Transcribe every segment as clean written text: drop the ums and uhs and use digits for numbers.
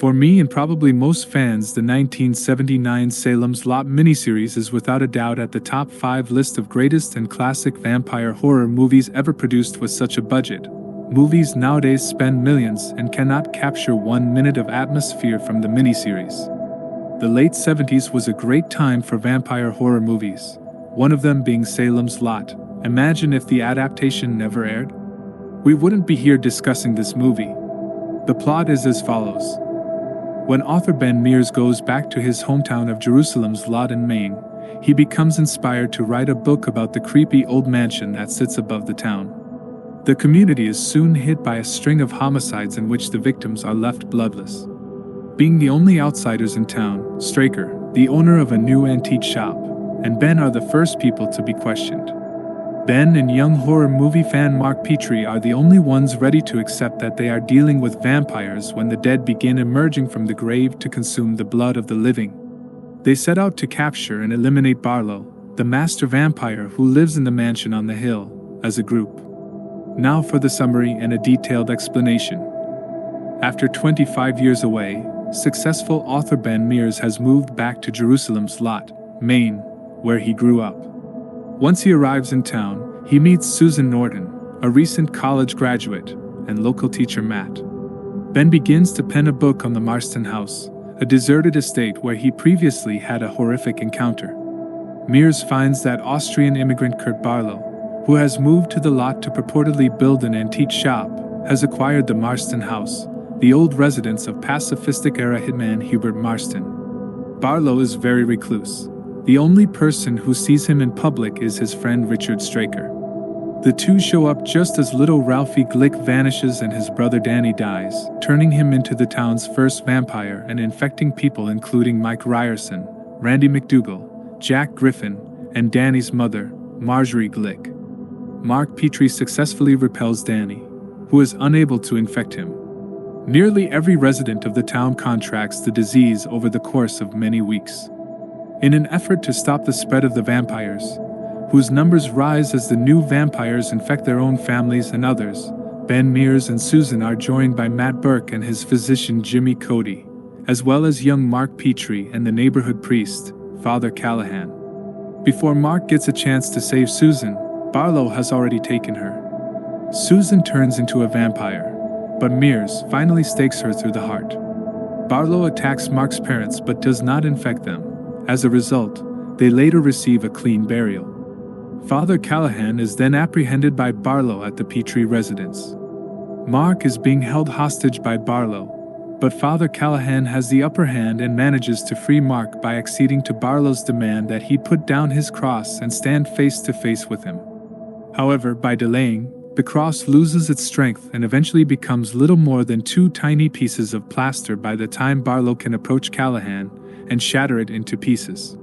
For me and probably most fans, the 1979 Salem's Lot miniseries is without a doubt at the top 5 list of greatest and classic vampire horror movies ever produced with such a budget. Movies nowadays spend millions and cannot capture 1 minute of atmosphere from the miniseries. The late 70s was a great time for vampire horror movies, one of them being Salem's Lot. Imagine if the adaptation never aired? We wouldn't be here discussing this movie. The plot is as follows. When author Ben Mears goes back to his hometown of Jerusalem's Lot in Maine, he becomes inspired to write a book about the creepy old mansion that sits above the town. The community is soon hit by a string of homicides in which the victims are left bloodless. Being the only outsiders in town, Straker, the owner of a new antique shop, and Ben are the first people to be questioned. Ben and young horror movie fan Mark Petrie are the only ones ready to accept that they are dealing with vampires when the dead begin emerging from the grave to consume the blood of the living. They set out to capture and eliminate Barlow, the master vampire who lives in the mansion on the hill, as a group. Now for the summary and a detailed explanation. After 25 years away, successful author Ben Mears has moved back to Jerusalem's Lot, Maine, where he grew up. Once he arrives in town, he meets Susan Norton, a recent college graduate, and local teacher Matt. Ben begins to pen a book on the Marston house, a deserted estate where he previously had a horrific encounter. Mears finds that Austrian immigrant Kurt Barlow, who has moved to the lot to purportedly build an antique shop, has acquired the Marston house, the old residence of pacifistic-era hitman Hubert Marston. Barlow is very recluse. The only person who sees him in public is his friend Richard Straker. The two show up just as little Ralphie Glick vanishes and his brother Danny dies, turning him into the town's first vampire and infecting people including Mike Ryerson, Randy McDougal, Jack Griffin, and Danny's mother, Marjorie Glick. Mark Petrie successfully repels Danny, who is unable to infect him. Nearly every resident of the town contracts the disease over the course of many weeks. In an effort to stop the spread of the vampires, whose numbers rise as the new vampires infect their own families and others, Ben Mears and Susan are joined by Matt Burke and his physician Jimmy Cody, as well as young Mark Petrie and the neighborhood priest, Father Callahan. Before Mark gets a chance to save Susan, Barlow has already taken her. Susan turns into a vampire, but Mears finally stakes her through the heart. Barlow attacks Mark's parents but does not infect them. As a result, they later receive a clean burial. Father Callahan is then apprehended by Barlow at the Petrie residence. Mark is being held hostage by Barlow, but Father Callahan has the upper hand and manages to free Mark by acceding to Barlow's demand that he put down his cross and stand face to face with him. However, by delaying, the cross loses its strength and eventually becomes little more than 2 tiny pieces of plaster by the time Barlow can approach Callahan and shatter it into pieces.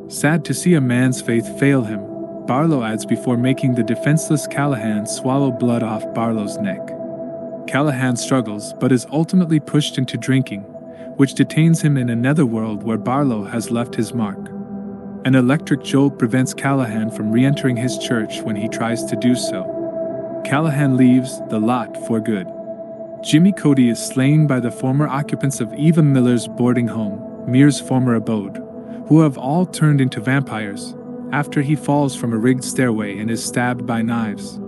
Sad to see a man's faith fail him, Barlow adds before making the defenseless Callahan swallow blood off Barlow's neck. Callahan struggles but is ultimately pushed into drinking, which detains him in a netherworld where Barlow has left his mark. An electric jolt prevents Callahan from re-entering his church when he tries to do so. Callahan leaves the lot for good. Jimmy Cody is slain by the former occupants of Eva Miller's boarding home, Mears' former abode, who have all turned into vampires, after he falls from a rigged stairway and is stabbed by knives.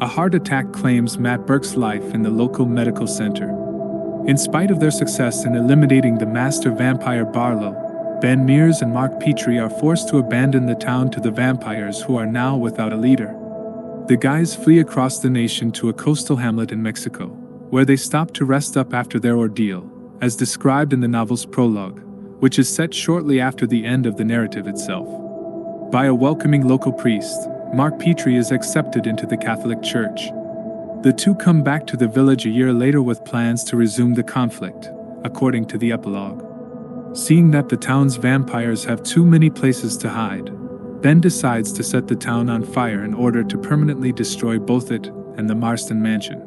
A heart attack claims Matt Burke's life in the local medical center. In spite of their success in eliminating the master vampire Barlow, Ben Mears and Mark Petrie are forced to abandon the town to the vampires who are now without a leader. The guys flee across the nation to a coastal hamlet in Mexico, where they stop to rest up after their ordeal, as described in the novel's prologue, which is set shortly after the end of the narrative itself. By a welcoming local priest, Mark Petrie is accepted into the Catholic Church. The two come back to the village a year later with plans to resume the conflict, according to the epilogue. Seeing that the town's vampires have too many places to hide, Ben decides to set the town on fire in order to permanently destroy both it and the Marston mansion.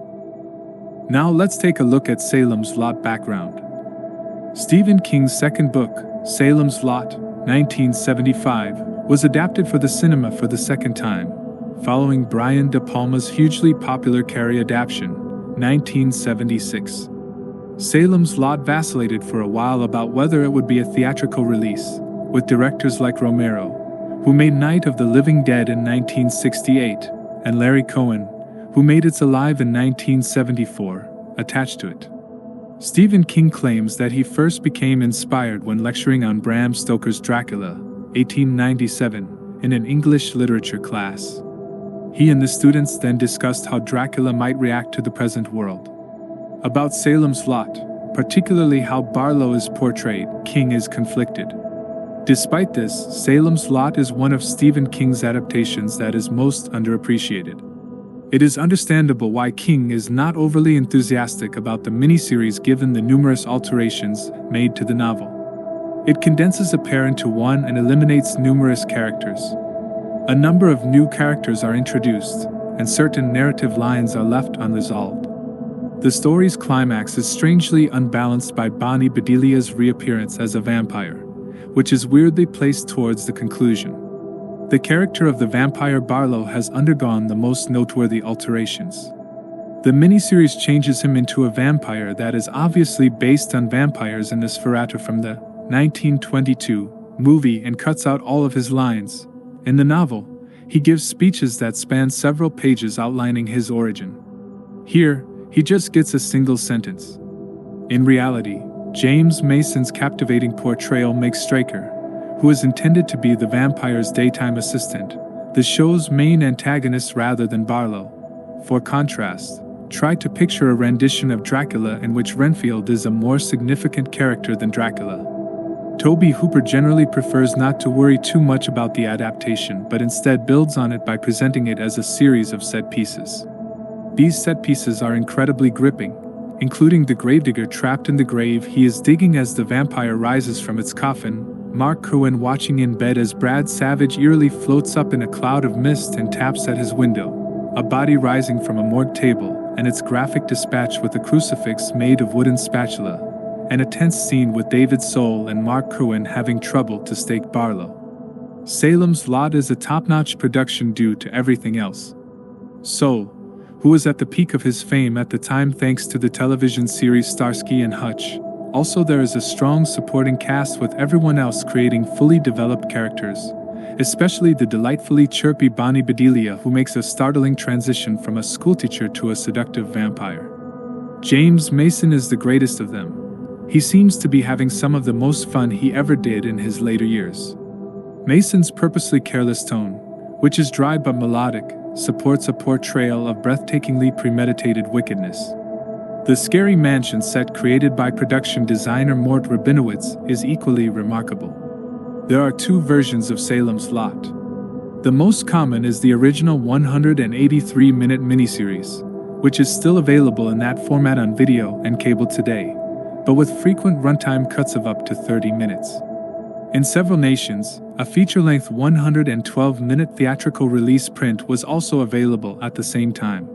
Now let's take a look at Salem's Lot background. Stephen King's second book, Salem's Lot, 1975, was adapted for the cinema for the second time, following Brian De Palma's hugely popular Carrie adaptation, 1976. Salem's Lot vacillated for a while about whether it would be a theatrical release, with directors like Romero, who made Night of the Living Dead in 1968, and Larry Cohen, who made It's Alive in 1974, attached to it. Stephen King claims that he first became inspired when lecturing on Bram Stoker's Dracula, 1897, in an English literature class. He and the students then discussed how Dracula might react to the present world. About Salem's Lot, particularly how Barlow is portrayed, King is conflicted. Despite this, Salem's Lot is one of Stephen King's adaptations that is most underappreciated. It is understandable why King is not overly enthusiastic about the miniseries given the numerous alterations made to the novel. It condenses a pair into one and eliminates numerous characters. A number of new characters are introduced, and certain narrative lines are left unresolved. The story's climax is strangely unbalanced by Bonnie Bedelia's reappearance as a vampire, which is weirdly placed towards the conclusion. The character of the vampire Barlow has undergone the most noteworthy alterations. The miniseries changes him into a vampire that is obviously based on vampires in Nosferatu from the 1922 movie and cuts out all of his lines. In the novel, he gives speeches that span several pages outlining his origin. Here, he just gets a single sentence. In reality, James Mason's captivating portrayal makes Straker, who is intended to be the vampire's daytime assistant, the show's main antagonist rather than Barlow. For contrast, try to picture a rendition of Dracula in which Renfield is a more significant character than Dracula. Tobe Hooper generally prefers not to worry too much about the adaptation but instead builds on it by presenting it as a series of set pieces. These set pieces are incredibly gripping, including the gravedigger trapped in the grave he is digging as the vampire rises from its coffin, Mark Cohen watching in bed as Brad Savage eerily floats up in a cloud of mist and taps at his window, a body rising from a morgue table, and its graphic dispatch with a crucifix made of wooden spatula, and a tense scene with David Soul and Mark Cohen having trouble to stake Barlow. Salem's Lot is a top-notch production due to everything else. Soul, who was at the peak of his fame at the time thanks to the television series Starsky and Hutch. Also, there is a strong supporting cast with everyone else creating fully developed characters, especially the delightfully chirpy Bonnie Bedelia who makes a startling transition from a schoolteacher to a seductive vampire. James Mason is the greatest of them. He seems to be having some of the most fun he ever did in his later years. Mason's purposely careless tone, which is dry but melodic, supports a portrayal of breathtakingly premeditated wickedness. The scary mansion set created by production designer Mort Rabinowitz is equally remarkable. There are two versions of Salem's Lot. The most common is the original 183-minute miniseries, which is still available in that format on video and cable today, but with frequent runtime cuts of up to 30 minutes. In several nations, a feature-length 112-minute theatrical release print was also available at the same time.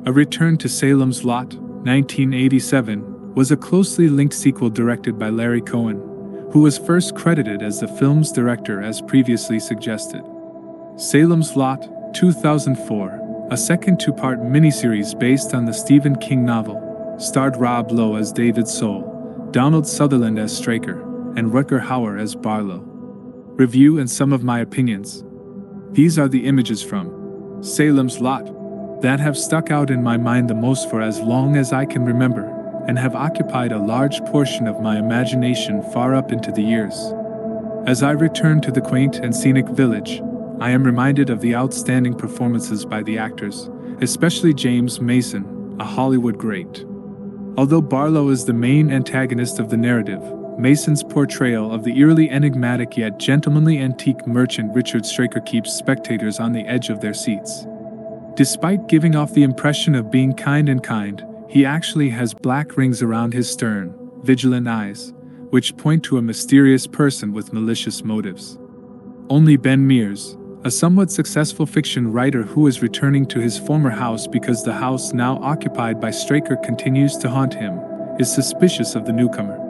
A Return to Salem's Lot, 1987, was a closely linked sequel directed by Larry Cohen, who was first credited as the film's director as previously suggested. Salem's Lot, 2004, a second two-part miniseries based on the Stephen King novel, starred Rob Lowe as David Soul, Donald Sutherland as Straker, and Rutger Hauer as Barlow. Review and some of my opinions. These are the images from Salem's Lot that have stuck out in my mind the most for as long as I can remember, and have occupied a large portion of my imagination far up into the years. As I return to the quaint and scenic village, I am reminded of the outstanding performances by the actors, especially James Mason, a Hollywood great. Although Barlow is the main antagonist of the narrative, Mason's portrayal of the eerily enigmatic yet gentlemanly antique merchant Richard Straker keeps spectators on the edge of their seats. Despite giving off the impression of being kind, he actually has black rings around his stern, vigilant eyes, which point to a mysterious person with malicious motives. Only Ben Mears, a somewhat successful fiction writer who is returning to his former house because the house now occupied by Straker continues to haunt him, is suspicious of the newcomer.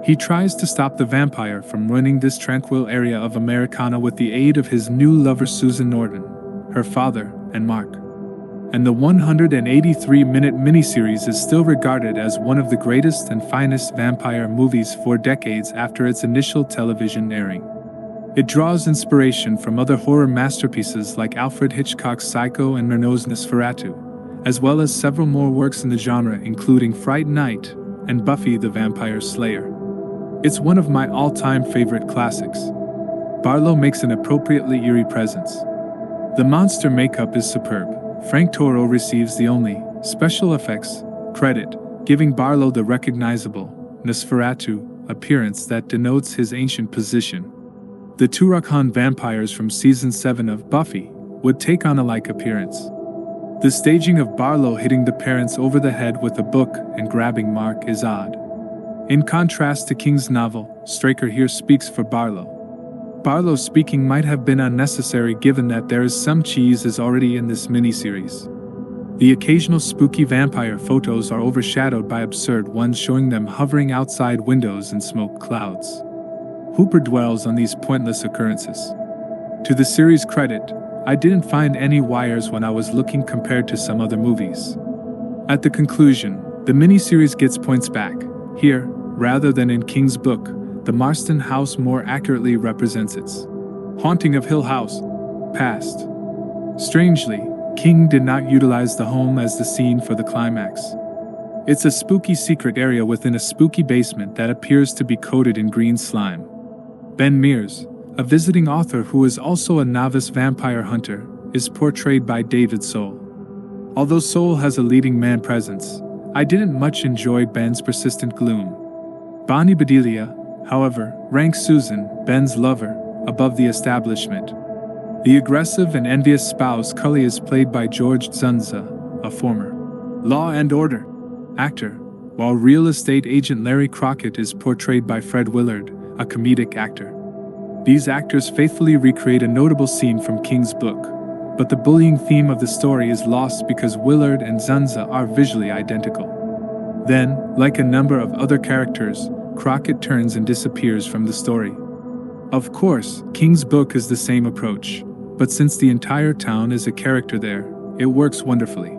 He tries to stop the vampire from ruining this tranquil area of Americana with the aid of his new lover Susan Norton, her father, and Mark. and the 183-minute miniseries is still regarded as one of the greatest and finest vampire movies 4 decades after its initial television airing. It draws inspiration from other horror masterpieces like Alfred Hitchcock's Psycho and Murnau's Nosferatu, as well as several more works in the genre including Fright Night and Buffy the Vampire Slayer. It's one of my all-time favorite classics. Barlow makes an appropriately eerie presence. The monster makeup is superb. Frank Toro receives the only special effects credit, giving Barlow the recognizable Nosferatu appearance that denotes his ancient position. The Turok-Han vampires from Season 7 of Buffy would take on a like appearance. The staging of Barlow hitting the parents over the head with a book and grabbing Mark is odd. In contrast to King's novel, Straker here speaks for Barlow. Barlow's speaking might have been unnecessary given that there is some cheese is already in this miniseries. The occasional spooky vampire photos are overshadowed by absurd ones showing them hovering outside windows in smoke clouds. Hooper dwells on these pointless occurrences. To the series' credit, I didn't find any wires when I was looking compared to some other movies. At the conclusion, the miniseries gets points back. Here, rather than in King's book, the Marston house more accurately represents its haunting of Hill House past. Strangely, King did not utilize the home as the scene for the climax. It's a spooky secret area within a spooky basement that appears to be coated in green slime. Ben Mears, a visiting author who is also a novice vampire hunter, is portrayed by David Soul. Although Soul has a leading man presence, I didn't much enjoy Ben's persistent gloom. Bonnie Bedelia, however, ranks Susan, Ben's lover, above the establishment. The aggressive and envious spouse Cully is played by George Dzunza, a former Law and Order actor, while real estate agent Larry Crockett is portrayed by Fred Willard, a comedic actor. These actors faithfully recreate a notable scene from King's book, but the bullying theme of the story is lost because Willard and Dzunza are visually identical. Then, like a number of other characters, Crockett turns and disappears from the story. Of course, King's book is the same approach, but since the entire town is a character there, it works wonderfully.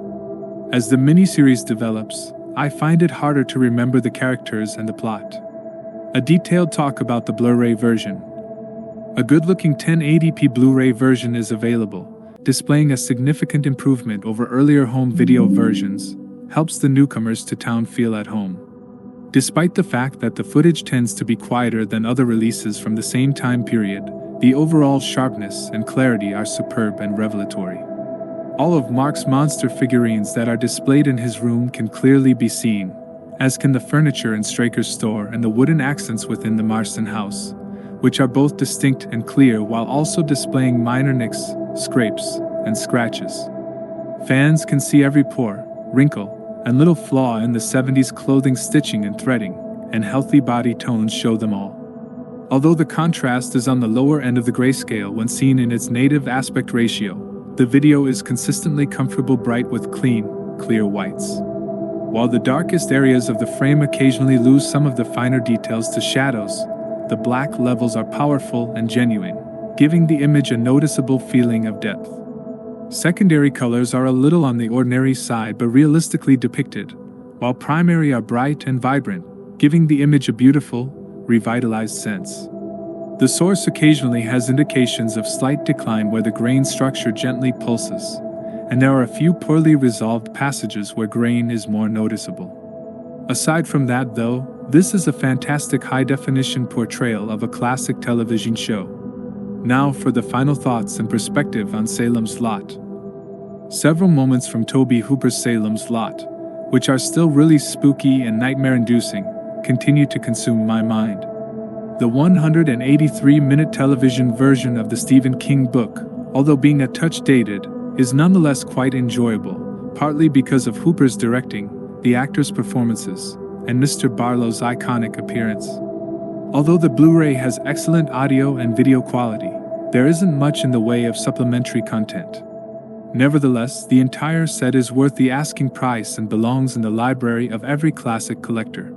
As the miniseries develops, I find it harder to remember the characters and the plot. A detailed talk about the Blu-ray version. A good-looking 1080p Blu-ray version is available, displaying a significant improvement over earlier home video versions, helps the newcomers to town feel at home. Despite the fact that the footage tends to be quieter than other releases from the same time period, the overall sharpness and clarity are superb and revelatory. All of Mark's monster figurines that are displayed in his room can clearly be seen, as can the furniture in Straker's store and the wooden accents within the Marston house, which are both distinct and clear while also displaying minor nicks, scrapes, and scratches. Fans can see every pore, wrinkle, and little flaw in the 70s clothing stitching and threading, and healthy body tones show them all. Although the contrast is on the lower end of the grayscale when seen in its native aspect ratio, the video is consistently comfortable bright with clean, clear whites. While the darkest areas of the frame occasionally lose some of the finer details to shadows, the black levels are powerful and genuine, giving the image a noticeable feeling of depth. Secondary colors are a little on the ordinary side but realistically depicted, while primary are bright and vibrant, giving the image a beautiful, revitalized sense. The source occasionally has indications of slight decline where the grain structure gently pulses, and there are a few poorly resolved passages where grain is more noticeable. Aside from that though, this is a fantastic high-definition portrayal of a classic television show. Now for the final thoughts and perspective on Salem's Lot. Several moments from Tobe Hooper's Salem's Lot, which are still really spooky and nightmare-inducing, continue to consume my mind. The 183-minute television version of the Stephen King book, although being a touch dated, is nonetheless quite enjoyable, partly because of Hooper's directing, the actors' performances, and Mr. Barlow's iconic appearance. Although the Blu-ray has excellent audio and video quality, there isn't much in the way of supplementary content. Nevertheless, the entire set is worth the asking price and belongs in the library of every classic collector.